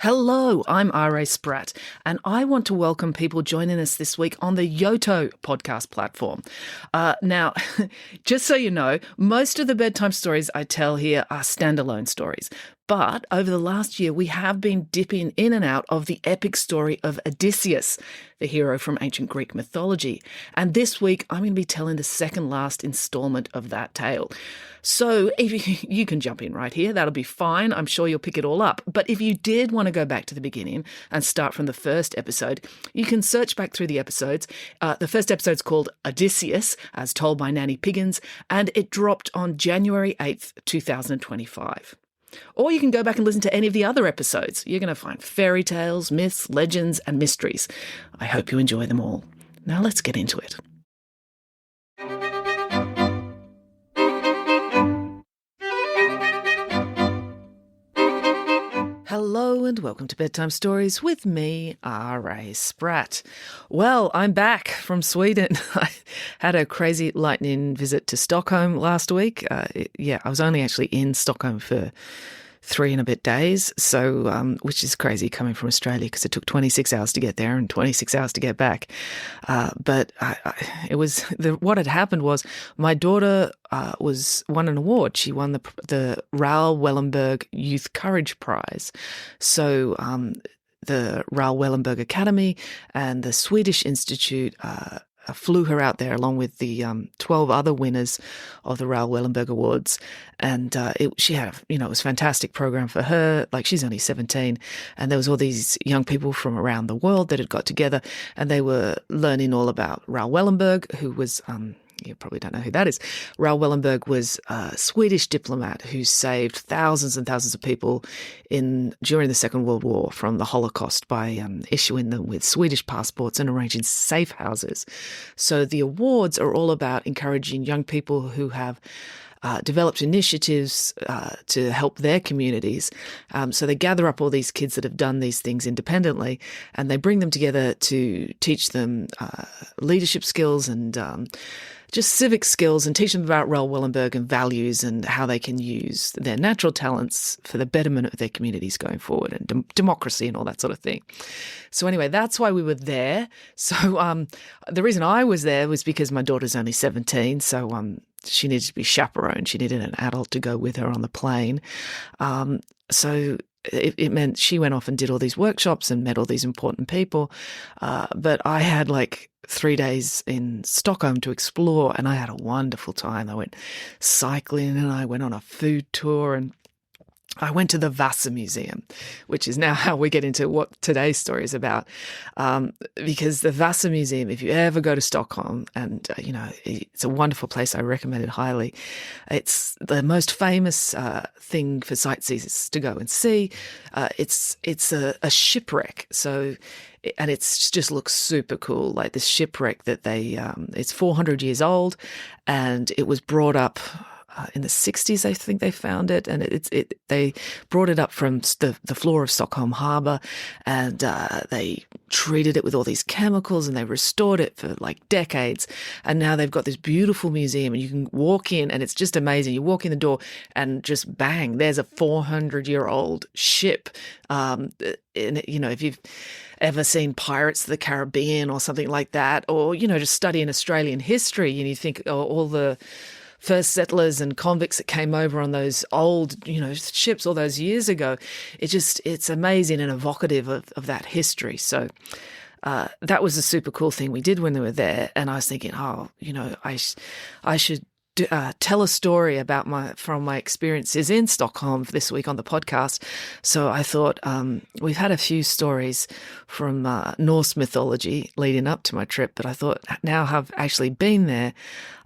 Hello, I'm R.A. Spratt, and I want to welcome people joining us this week on the Yoto podcast platform. Now, just so you know, most of the bedtime stories I tell here are standalone stories. But over the last year, we have been dipping in and out of the epic story of Odysseus, the hero from ancient Greek mythology. And this week, I'm going to be telling the second last installment of that tale. So if you can jump in right here, that'll be fine. I'm sure you'll pick it all up. But if you did want to go back to the beginning and start from the first episode, you can search back through the episodes. The first episode's called Odysseus, as told by Nanny Piggins, and it dropped on January 8th, 2025. Or you can go back and listen to any of the other episodes. You're going to find fairy tales, myths, legends, and mysteries. I hope you enjoy them all. Now let's get into it. Hello and welcome to Bedtime Stories with me, R.A. Spratt. Well, I'm back from Sweden. I had a crazy lightning visit to Stockholm last week. I was only actually in Stockholm for 3 and a bit days, so which is crazy coming from Australia because it took 26 hours to get there and 26 hours to get back. But what had happened was my daughter won an award. She won the Raoul Wallenberg Youth Courage Prize. So the Raoul Wallenberg Academy and the Swedish Institute flew her out there along with the 12 other winners of the Raoul Wallenberg Awards. And she had, it was a fantastic program for her. Like, she's only 17. And there was all these young people from around the world that had got together, and they were learning all about Raoul Wallenberg, who was, you probably don't know who that is. Raoul Wallenberg was a Swedish diplomat who saved thousands and thousands of people during the Second World War from the Holocaust by issuing them with Swedish passports and arranging safe houses. So the awards are all about encouraging young people who have developed initiatives to help their communities. So they gather up all these kids that have done these things independently, and they bring them together to teach them leadership skills and just civic skills, and teach them about Raoul Wallenberg and values and how they can use their natural talents for the betterment of their communities going forward, and democracy and all that sort of thing. So anyway, that's why we were there. So the reason I was there was because my daughter's only 17, so she needed to be chaperoned. She needed an adult to go with her on the plane. So it meant she went off and did all these workshops and met all these important people. But I had 3 days in Stockholm to explore, and I had a wonderful time. I went cycling and I went on a food tour, and I went to the Vasa Museum, which is now how we get into what today's story is about. Because the Vasa Museum, if you ever go to Stockholm, and, it's a wonderful place, I recommend it highly. It's the most famous thing for sightseers to go and see. It's a shipwreck. So, and it's just looks super cool. Like this shipwreck that it's 400 years old, and it was brought up in the 60s, I think they found it, and they brought it up from the floor of Stockholm Harbour, and they treated it with all these chemicals, and they restored it for decades, and now they've got this beautiful museum, and you can walk in, and it's just amazing. You walk in the door, and just bang, there's a 400-year-old ship. And if you've ever seen Pirates of the Caribbean or something like that, or just studying Australian history, and you think all the first settlers and convicts that came over on those old, ships all those years ago. It's amazing and evocative of that history. So that was a super cool thing we did when we were there. And I was thinking, I should tell a story from my experiences in Stockholm this week on the podcast. So I thought we've had a few stories from Norse mythology leading up to my trip, but I thought now I've actually been there.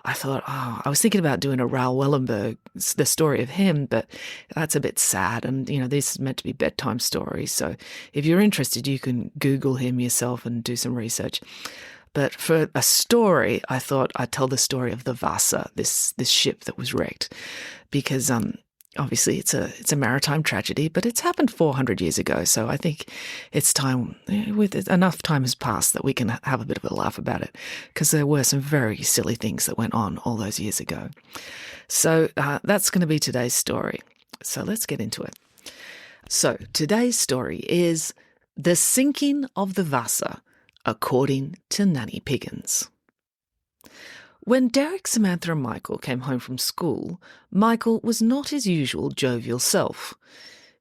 I thought, I was thinking about doing a Raoul Wallenberg, the story of him, but that's a bit sad. And, this is meant to be bedtime stories. So if you're interested, you can Google him yourself and do some research. But for a story, I thought I'd tell the story of the Vasa, this ship that was wrecked, because obviously it's a maritime tragedy, but it's happened 400 years ago. So I think it's time, enough time has passed that we can have a bit of a laugh about it, because there were some very silly things that went on all those years ago. So that's going to be today's story. So let's get into it. So today's story is The Sinking of the Vasa, according to Nanny Piggins. When Derek, Samantha and Michael came home from school, Michael was not his usual jovial self.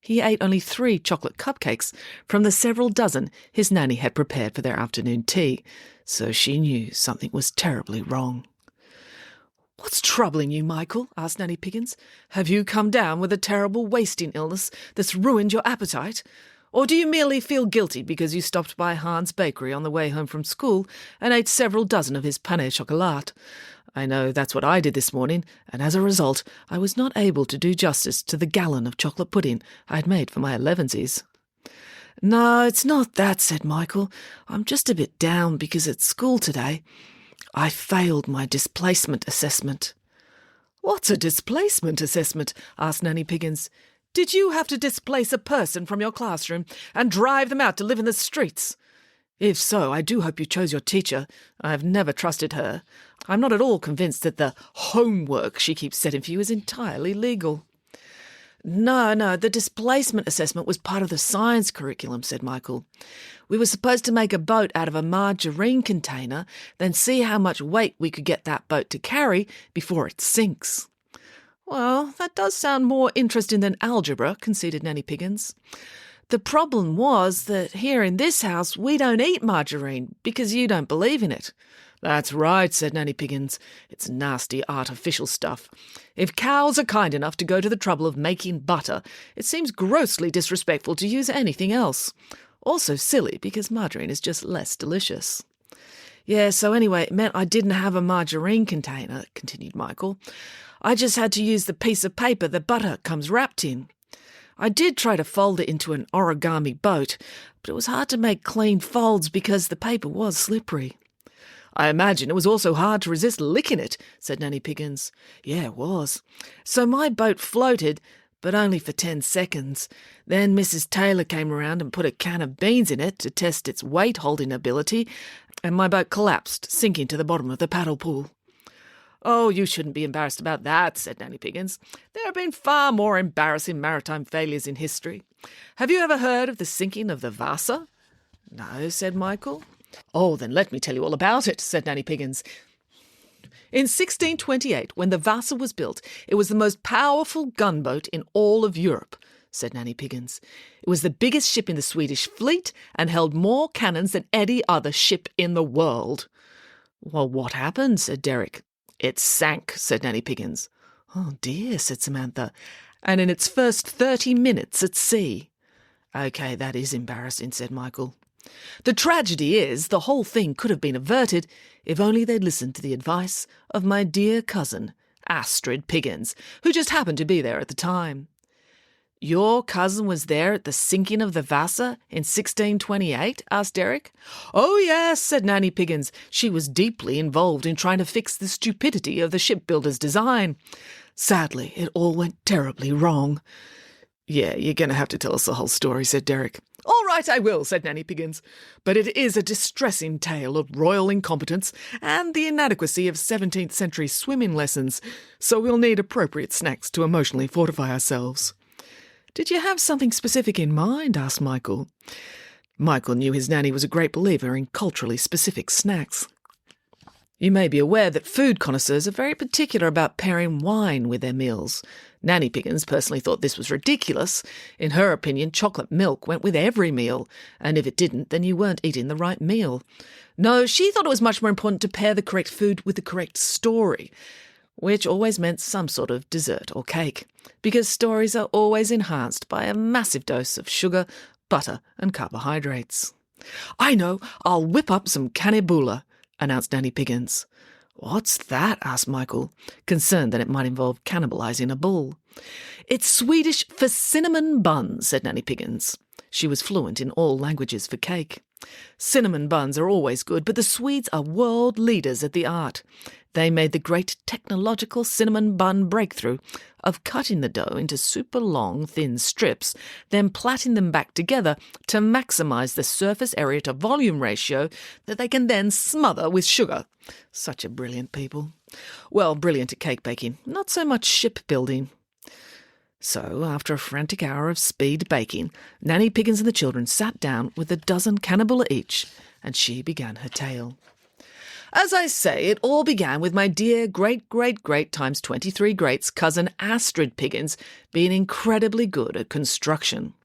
He ate only 3 chocolate cupcakes from the several dozen his nanny had prepared for their afternoon tea, so she knew something was terribly wrong. "What's troubling you, Michael?" asked Nanny Piggins. "Have you come down with a terrible wasting illness that's ruined your appetite? Or do you merely feel guilty because you stopped by Hans' bakery on the way home from school and ate several dozen of his pain au chocolat? I know that's what I did this morning, and as a result I was not able to do justice to the gallon of chocolate pudding I had made for my elevensies." "No, it's not that," said Michael. "I'm just a bit down because at school today I failed my displacement assessment." "What's a displacement assessment?" asked Nanny Piggins. "Did you have to displace a person from your classroom and drive them out to live in the streets? If so, I do hope you chose your teacher. I have never trusted her. I'm not at all convinced that the homework she keeps setting for you is entirely legal." No, the displacement assessment was part of the science curriculum," said Michael. "We were supposed to make a boat out of a margarine container, then see how much weight we could get that boat to carry before it sinks." "Well, that does sound more interesting than algebra," conceded Nanny Piggins. "The problem was that here in this house we don't eat margarine because you don't believe in it." "That's right," said Nanny Piggins. "It's nasty artificial stuff. If cows are kind enough to go to the trouble of making butter, it seems grossly disrespectful to use anything else. Also silly because margarine is just less delicious." "Yeah, so anyway, it meant I didn't have a margarine container," continued Michael. "I just had to use the piece of paper the butter comes wrapped in. I did try to fold it into an origami boat, but it was hard to make clean folds because the paper was slippery." "I imagine it was also hard to resist licking it," said Nanny Piggins. "Yeah, it was. So my boat floated, but only for 10 seconds. Then Mrs. Taylor came around and put a can of beans in it to test its weight-holding ability, and my boat collapsed, sinking to the bottom of the paddle pool." "Oh, you shouldn't be embarrassed about that," said Nanny Piggins. "There have been far more embarrassing maritime failures in history. Have you ever heard of the sinking of the Vasa?" "No," said Michael. "Oh, then let me tell you all about it," said Nanny Piggins. "In 1628, when the Vasa was built, it was the most powerful gunboat in all of Europe," said Nanny Piggins. "It was the biggest ship in the Swedish fleet and held more cannons than any other ship in the world." "Well, what happened?" said Derek. "It sank," said Nanny Piggins. "Oh dear," said Samantha. "And in its first 30 minutes at sea." "OK, that is embarrassing," said Michael. "The tragedy is the whole thing could have been averted if only they'd listened to the advice of my dear cousin, Astrid Piggins, who just happened to be there at the time." "Your cousin was there at the sinking of the Vasa in 1628?" asked Derek. "Oh, yes," said Nanny Piggins. "She was deeply involved in trying to fix the stupidity of the shipbuilder's design. Sadly, it all went terribly wrong." "Yeah, you're going to have to tell us the whole story," said Derek. "All right, I will," said Nanny Piggins. "But it is a distressing tale of royal incompetence and the inadequacy of 17th century swimming lessons, so we'll need appropriate snacks to emotionally fortify ourselves." "Did you have something specific in mind?" asked Michael. Michael knew his nanny was a great believer in culturally specific snacks. You may be aware that food connoisseurs are very particular about pairing wine with their meals. Nanny Piggins personally thought this was ridiculous. In her opinion, chocolate milk went with every meal, and if it didn't, then you weren't eating the right meal. No, she thought it was much more important to pair the correct food with the correct story, which always meant some sort of dessert or cake, because stories are always enhanced by a massive dose of sugar, butter and carbohydrates. "I know, I'll whip up some cannibula," announced Nanny Piggins. "What's that?" asked Michael, concerned that it might involve cannibalising a bull. "It's Swedish for cinnamon buns," said Nanny Piggins. She was fluent in all languages for cake. "Cinnamon buns are always good, but the Swedes are world leaders at the art. They made the great technological cinnamon bun breakthrough of cutting the dough into super long, thin strips, then plaiting them back together to maximise the surface area to volume ratio that they can then smother with sugar. Such a brilliant people. Well, brilliant at cake baking, not so much shipbuilding." So, after a frantic hour of speed baking, Nanny Piggins and the children sat down with a dozen cannibala each, and she began her tale. As I say, it all began with my dear great-great-great times 23 greats cousin Astrid Piggins being incredibly good at construction.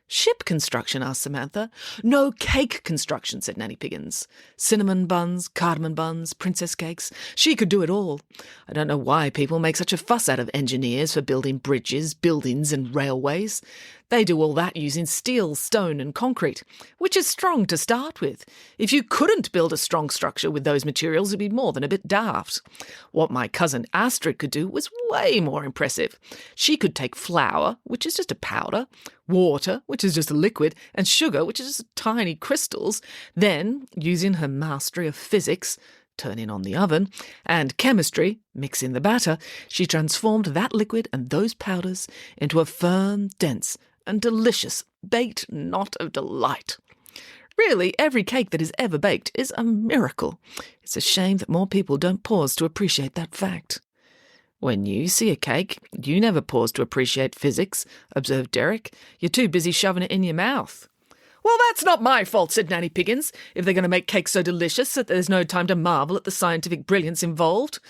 Ship construction, asked Samantha. No, cake construction, said Nanny Piggins. Cinnamon buns, cardamom buns, princess cakes. She could do it all. I don't know why people make such a fuss out of engineers for building bridges, buildings and railways. They do all that using steel, stone and concrete, which is strong to start with. If you couldn't build a strong structure with those materials, it'd be more than a bit daft. What my cousin Astrid could do was way more impressive. She could take flour, which is just a powder, water, which is just a liquid, and sugar, which is just tiny crystals. Then, using her mastery of physics, turning on the oven, and chemistry, mixing the batter, she transformed that liquid and those powders into a firm, dense, and delicious baked knot of delight. Really, every cake that is ever baked is a miracle. It's a shame that more people don't pause to appreciate that fact. When you see a cake, you never pause to appreciate physics, observed Derek. You're too busy shoving it in your mouth. Well, that's not my fault, said Nanny Piggins, if they're going to make cake so delicious that there's no time to marvel at the scientific brilliance involved.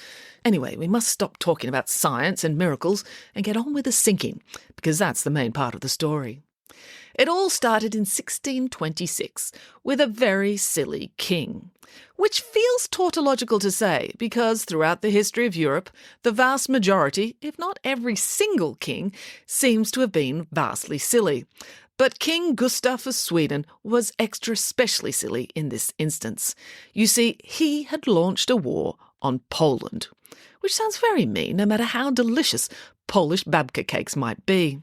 Anyway, we must stop talking about science and miracles and get on with the sinking, because that's the main part of the story. It all started in 1626 with a very silly king, which feels tautological to say because throughout the history of Europe, the vast majority, if not every single king, seems to have been vastly silly. But King Gustav of Sweden was extra specially silly in this instance. You see, he had launched a war on Poland, which sounds very mean no matter how delicious Polish babka cakes might be.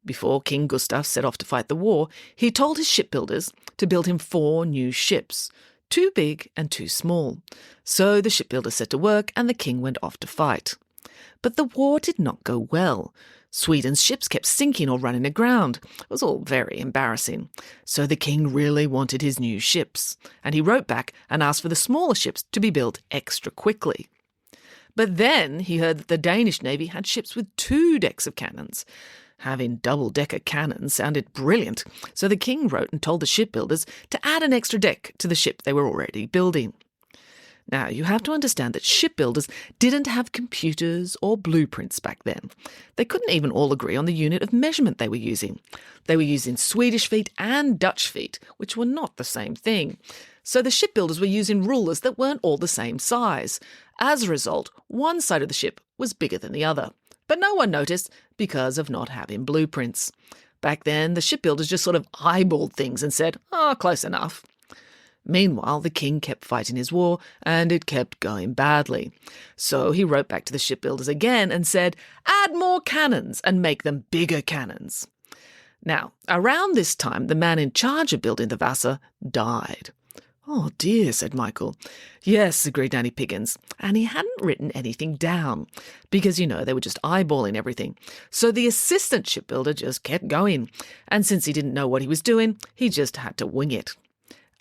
Before King Gustav set off to fight the war, he told his shipbuilders to build him 4 new ships, 2 big and 2 small. So the shipbuilders set to work and the king went off to fight. But the war did not go well. Sweden's ships kept sinking or running aground. It was all very embarrassing. So the king really wanted his new ships, and he wrote back and asked for the smaller ships to be built extra quickly. But then he heard that the Danish navy had ships with 2 decks of cannons. Having double-decker cannons sounded brilliant, so the king wrote and told the shipbuilders to add an extra deck to the ship they were already building. Now, you have to understand that shipbuilders didn't have computers or blueprints back then. They couldn't even all agree on the unit of measurement they were using. They were using Swedish feet and Dutch feet, which were not the same thing. So the shipbuilders were using rulers that weren't all the same size. As a result, one side of the ship was bigger than the other. But no one noticed because of not having blueprints. Back then, the shipbuilders just sort of eyeballed things and said, close enough. Meanwhile, the king kept fighting his war, and it kept going badly. So he wrote back to the shipbuilders again and said, add more cannons and make them bigger cannons. Now, around this time, the man in charge of building the Vasa died. Oh dear, said Michael. Yes, agreed Nanny Piggins, and he hadn't written anything down, because, they were just eyeballing everything. So the assistant shipbuilder just kept going, and since he didn't know what he was doing, he just had to wing it.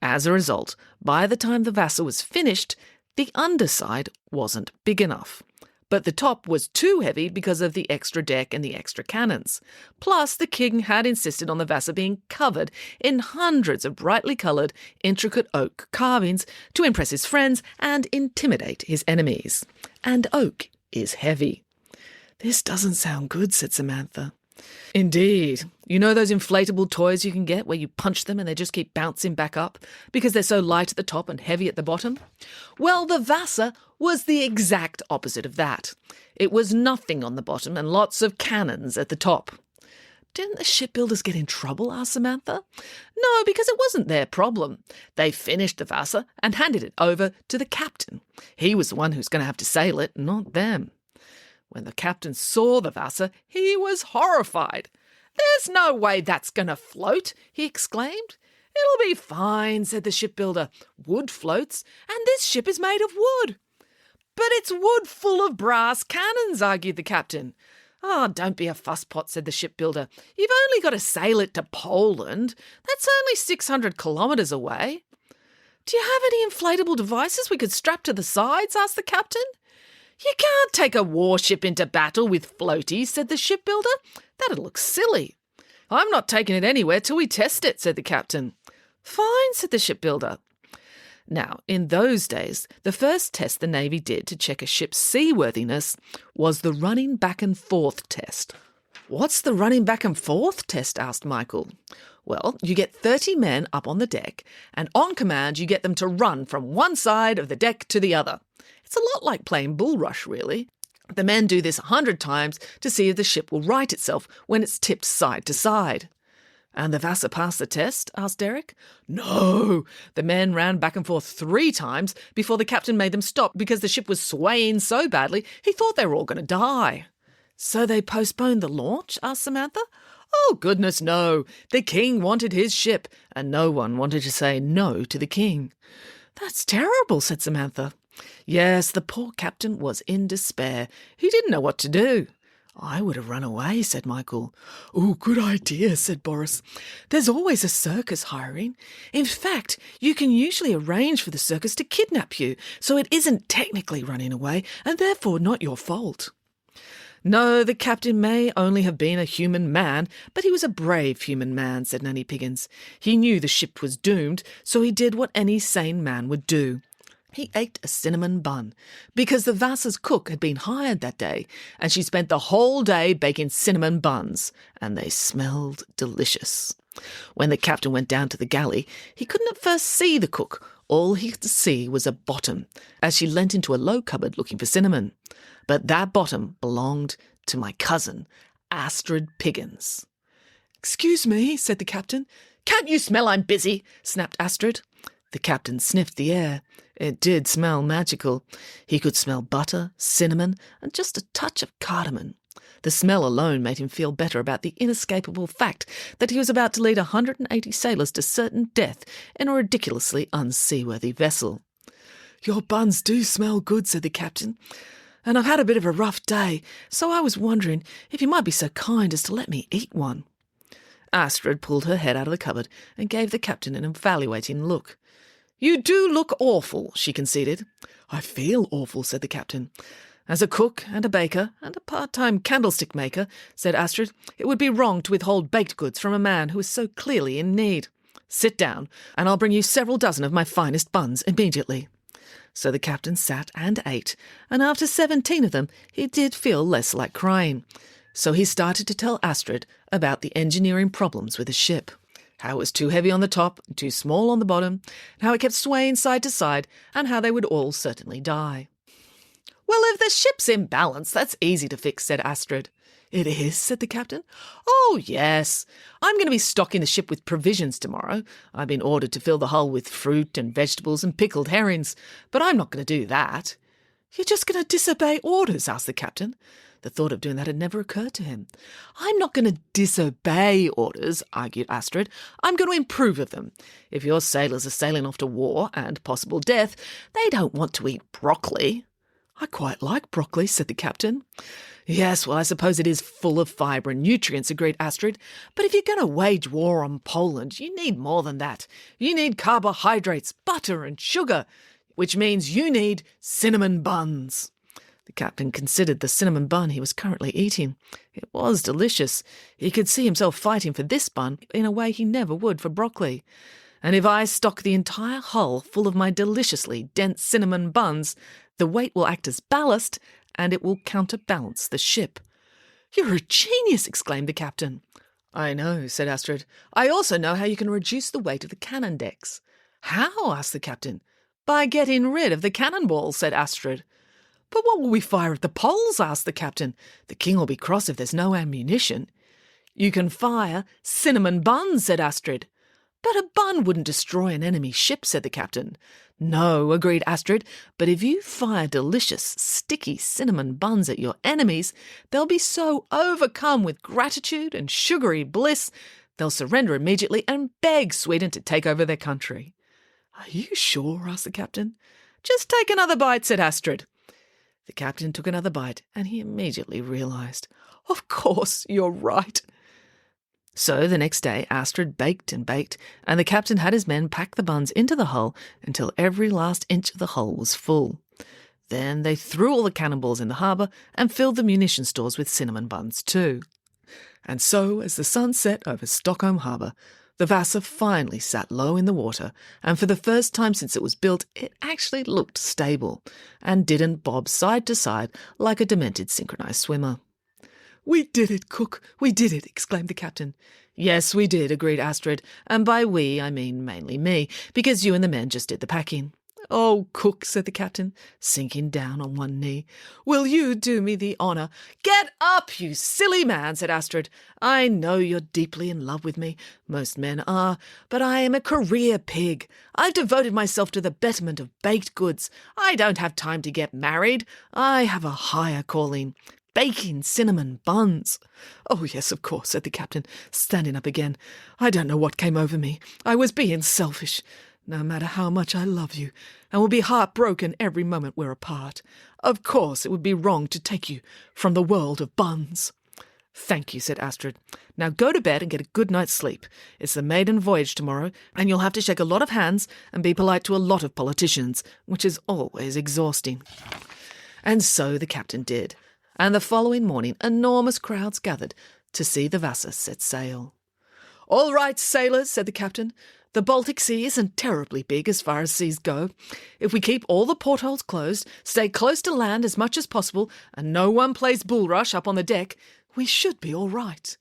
As a result, by the time the Vasa was finished, the underside wasn't big enough. But the top was too heavy because of the extra deck and the extra cannons. Plus, the king had insisted on the Vasa being covered in hundreds of brightly coloured, intricate oak carvings to impress his friends and intimidate his enemies. And oak is heavy. This doesn't sound good, said Samantha. Indeed. You know those inflatable toys you can get where you punch them and they just keep bouncing back up because they're so light at the top and heavy at the bottom? Well, the Vasa was the exact opposite of that. It was nothing on the bottom and lots of cannons at the top. Didn't the shipbuilders get in trouble? Asked Samantha. No, because it wasn't their problem. They finished the Vasa and handed it over to the captain. He was the one who's going to have to sail it, not them. When the captain saw the Vasa, he was horrified. There's no way that's going to float, he exclaimed. It'll be fine, said the shipbuilder. Wood floats, and this ship is made of wood. But it's wood full of brass cannons, argued the captain. Don't be a fusspot, said the shipbuilder. You've only got to sail it to Poland. That's only 600 kilometres away. Do you have any inflatable devices we could strap to the sides? Asked the captain. "You can't take a warship into battle with floaties," said the shipbuilder. "That'd look silly." "I'm not taking it anywhere till we test it," said the captain. "Fine," said the shipbuilder. Now, in those days, the first test the Navy did to check a ship's seaworthiness was the running back and forth test. "What's the running back and forth test?" asked Michael. "Well, you get 30 men up on the deck, and on command you get them to run from one side of the deck to the other. It's a lot like playing bull rush, really. The men do this 100 times to see if the ship will right itself when it's tipped side to side." "And the Vasa passed the test?" asked Derek. "No, the men ran back and forth 3 times before the captain made them stop because the ship was swaying so badly he thought they were all going to die." "So they postponed the launch?" asked Samantha. "Oh, goodness, no. The king wanted his ship, and no one wanted to say no to the king." "That's terrible," said Samantha. "Yes, the poor captain was in despair. He didn't know what to do." "I would have run away," said Michael. "Oh, good idea," said Boris. "There's always a circus hiring. In fact, you can usually arrange for the circus to kidnap you, so it isn't technically running away, and therefore not your fault." "No, the captain may only have been a human man, but he was a brave human man," said Nanny Piggins. "He knew the ship was doomed, so he did what any sane man would do. He ate a cinnamon bun, because the Vasa's cook had been hired that day, and she spent the whole day baking cinnamon buns, and they smelled delicious. When the captain went down to the galley, he couldn't at first see the cook. All he could see was a bottom, as she leant into a low cupboard looking for cinnamon. But that bottom belonged to my cousin, Astrid Piggins." "Excuse me," said the captain. "Can't you smell I'm busy?" snapped Astrid. The captain sniffed the air. It did smell magical. He could smell butter, cinnamon, and just a touch of cardamom. The smell alone made him feel better about the inescapable fact that he was about to lead 180 sailors to certain death in a ridiculously unseaworthy vessel. "Your buns do smell good," said the captain, "and I've had a bit of a rough day, so I was wondering if you might be so kind as to let me eat one." Astrid pulled her head out of the cupboard and gave the captain an evaluating look. "You do look awful," she conceded. "I feel awful," said the captain. "As a cook and a baker and a part-time candlestick maker," said Astrid, "it would be wrong to withhold baked goods from a man who is so clearly in need. Sit down, and I'll bring you several dozen of my finest buns immediately." So the captain sat and ate, and after 17 of them he did feel less like crying. So he started to tell Astrid about the engineering problems with the ship. How it was too heavy on the top and too small on the bottom, and how it kept swaying side to side, and how they would all certainly die. "Well, if the ship's in balance, that's easy to fix," said Astrid. "It is," said the captain. "Oh, yes. I'm going to be stocking the ship with provisions tomorrow. I've been ordered to fill the hull with fruit and vegetables and pickled herrings, but I'm not going to do that." "You're just going to disobey orders?" asked the captain. The thought of doing that had never occurred to him. "I'm not going to disobey orders," argued Astrid. "I'm going to improve of them. If your sailors are sailing off to war and possible death, they don't want to eat broccoli." "I quite like broccoli," said the captain. "Yes, well, I suppose it is full of fibre and nutrients," agreed Astrid. "But if you're going to wage war on Poland, you need more than that. You need carbohydrates, butter and sugar, which means you need cinnamon buns." The captain considered the cinnamon bun he was currently eating. It was delicious. He could see himself fighting for this bun in a way he never would for broccoli. "And if I stock the entire hull full of my deliciously dense cinnamon buns, the weight will act as ballast, and it will counterbalance the ship." "You're a genius!" exclaimed the captain. "I know," said Astrid. "I also know how you can reduce the weight of the cannon decks." "How?" asked the captain. "By getting rid of the cannonballs," said Astrid. "But what will we fire at the poles?" asked the captain. "The king will be cross if there's no ammunition." "You can fire cinnamon buns," said Astrid. "But a bun wouldn't destroy an enemy ship," said the captain. "No," agreed Astrid, "but if you fire delicious, sticky cinnamon buns at your enemies, they'll be so overcome with gratitude and sugary bliss, they'll surrender immediately and beg Sweden to take over their country." "Are you sure?" asked the captain. "Just take another bite," said Astrid. The captain took another bite, and he immediately realised, "Of course, you're right." So the next day Astrid baked and baked, and the captain had his men pack the buns into the hull until every last inch of the hull was full. Then they threw all the cannonballs in the harbour and filled the munition stores with cinnamon buns too. And so, as the sun set over Stockholm Harbour, the Vasa finally sat low in the water, and for the first time since it was built, it actually looked stable and didn't bob side to side like a demented synchronised swimmer. "We did it, cook, we did it," exclaimed the captain. "Yes, we did," agreed Astrid, and by we I mean mainly me, because you and the men just did the packing. "Oh, cook," said the captain, sinking down on one knee, "will you do me the honour?" "Get up, you silly man," said Astrid. "I know you're deeply in love with me. Most men are. But I am a career pig. I've devoted myself to the betterment of baked goods. I don't have time to get married. I have a higher calling. Baking cinnamon buns." "Oh, yes, of course," said the captain, standing up again. "I don't know what came over me. I was being selfish. No matter how much I love you, and will be heartbroken every moment we're apart, of course it would be wrong to take you from the world of buns." "Thank you," said Astrid. "Now go to bed and get a good night's sleep. It's the maiden voyage tomorrow, and you'll have to shake a lot of hands and be polite to a lot of politicians, which is always exhausting." And so the captain did, and the following morning enormous crowds gathered to see the Vasa set sail. "All right, sailors," said the captain. "The Baltic Sea isn't terribly big as far as seas go. If we keep all the portholes closed, stay close to land as much as possible, and no one plays bull-rush up on the deck, we should be all right."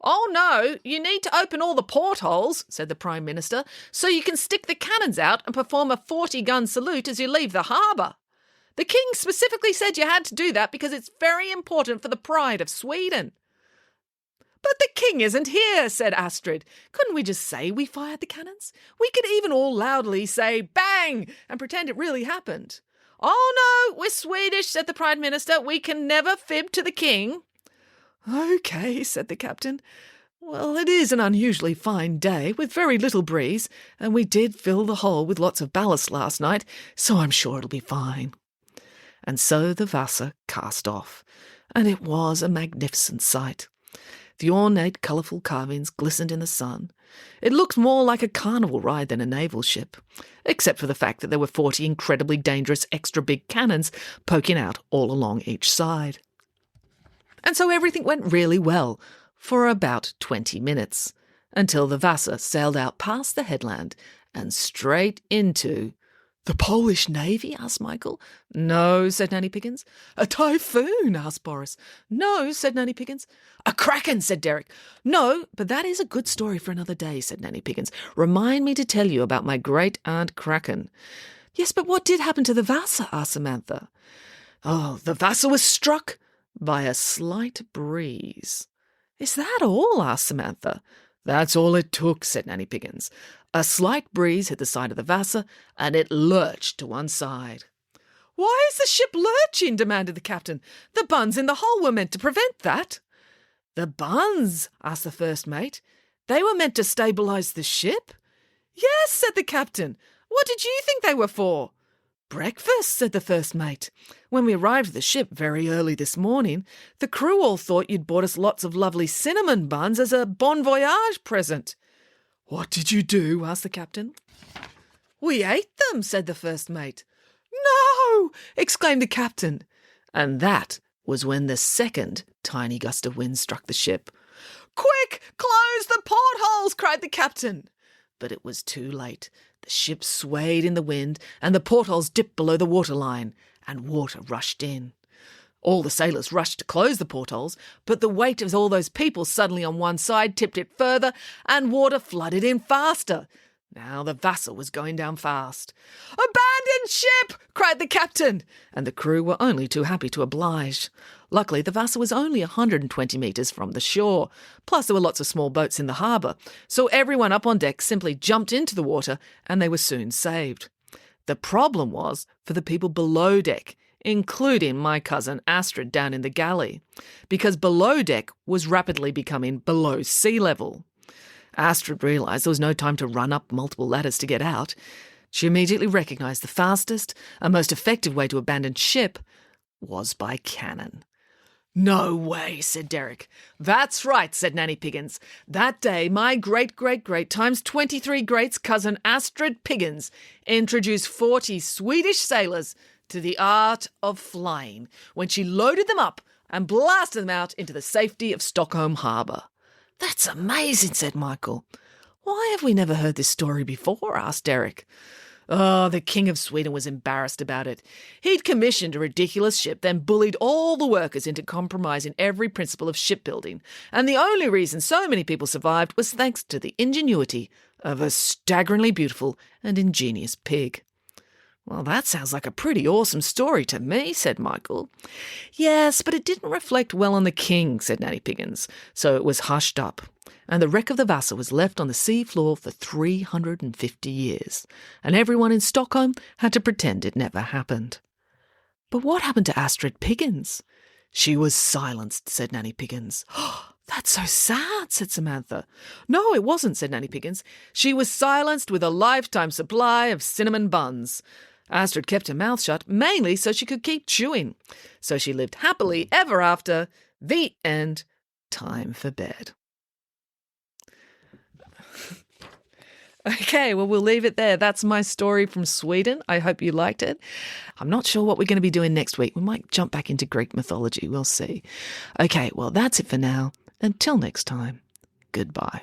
"Oh no, you need to open all the portholes," said the Prime Minister, "so you can stick the cannons out and perform a 40-gun salute as you leave the harbour. The King specifically said you had to do that because it's very important for the pride of Sweden." "But the King isn't here," said Astrid. "Couldn't we just say we fired the cannons? We could even all loudly say bang and pretend it really happened." "Oh no, we're Swedish," said the Prime Minister. "We can never fib to the King." "OK," said the captain. "Well, it is an unusually fine day with very little breeze, and we did fill the hull with lots of ballast last night, so I'm sure it'll be fine." And so the Vasa cast off, and it was a magnificent sight. The ornate, colourful carvings glistened in the sun. It looked more like a carnival ride than a naval ship, except for the fact that there were 40 incredibly dangerous extra big cannons poking out all along each side. And so everything went really well for about 20 minutes, until the Vasa sailed out past the headland and straight into... "The Polish Navy?" asked Michael. "No," said Nanny Piggins. "A typhoon?" asked Boris. "No," said Nanny Piggins. "A kraken?" said Derek. "No, but that is a good story for another day," said Nanny Piggins. "Remind me to tell you about my great-aunt Kraken." "Yes, but what did happen to the Vasa?" asked Samantha. "Oh, the Vasa was struck by a slight breeze." "Is that all?" asked Samantha. "That's all it took," said Nanny Piggins. "A slight breeze hit the side of the Vasa, and it lurched to one side." "Why is the ship lurching?" demanded the captain. "The buns in the hull were meant to prevent that." "The buns?" asked the first mate. "They were meant to stabilise the ship?" "Yes," said the captain. "What did you think they were for?" "Breakfast," said the first mate. "When we arrived at the ship very early this morning, the crew all thought you'd bought us lots of lovely cinnamon buns as a bon voyage present." "What did you do?" asked the captain. "We ate them," said the first mate. "No!" exclaimed the captain. And that was when the second tiny gust of wind struck the ship. "Quick, close the portholes!" cried the captain. But it was too late. The ship swayed in the wind, and the portholes dipped below the waterline, and water rushed in. All the sailors rushed to close the portholes, but the weight of all those people suddenly on one side tipped it further, and water flooded in faster. Now the Vasa was going down fast. "Abandon ship!" cried the captain, and the crew were only too happy to oblige. Luckily, the Vasa was only 120 metres from the shore, plus there were lots of small boats in the harbour, so everyone up on deck simply jumped into the water, and they were soon saved. The problem was for the people below deck, including my cousin Astrid down in the galley, because below deck was rapidly becoming below sea level. Astrid realised there was no time to run up multiple ladders to get out. She immediately recognised the fastest and most effective way to abandon ship was by cannon. "No way," said Derek. "That's right," said Nanny Piggins. "That day, my great-great-great times 23 greats cousin Astrid Piggins introduced 40 Swedish sailors to the art of flying when she loaded them up and blasted them out into the safety of Stockholm harbour. "That's amazing," said Michael. "Why have we never heard this story before?" asked Eric. Oh, the King of Sweden was embarrassed about it. He'd commissioned a ridiculous ship, then bullied all the workers into compromising every principle of shipbuilding. And the only reason so many people survived was thanks to the ingenuity of a staggeringly beautiful and ingenious pig. "Well, that sounds like a pretty awesome story to me," said Michael. "Yes, but it didn't reflect well on the king," said Nanny Piggins, "so it was hushed up. And the wreck of the Vasa was left on the sea floor for 350 years, and everyone in Stockholm had to pretend it never happened." "But what happened to Astrid Piggins?" "She was silenced," said Nanny Piggins. "Oh, that's so sad," said Samantha. "No, it wasn't," said Nanny Piggins. "She was silenced with a lifetime supply of cinnamon buns. Astrid kept her mouth shut, mainly so she could keep chewing. So she lived happily ever after. The end. Time for bed." Okay, well, we'll leave it there. That's my story from Sweden. I hope you liked it. I'm not sure what we're going to be doing next week. We might jump back into Greek mythology. We'll see. Okay, well, that's it for now. Until next time, goodbye.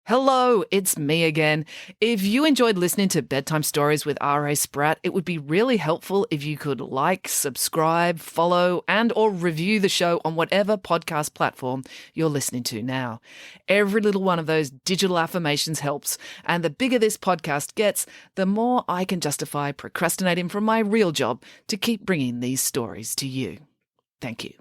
Hello, it's me again. If you enjoyed listening to Bedtime Stories with R.A. Spratt, it would be really helpful if you could like, subscribe, follow, and or review the show on whatever podcast platform you're listening to now. Every little one of those digital affirmations helps, and the bigger this podcast gets, the more I can justify procrastinating from my real job to keep bringing these stories to you. Thank you.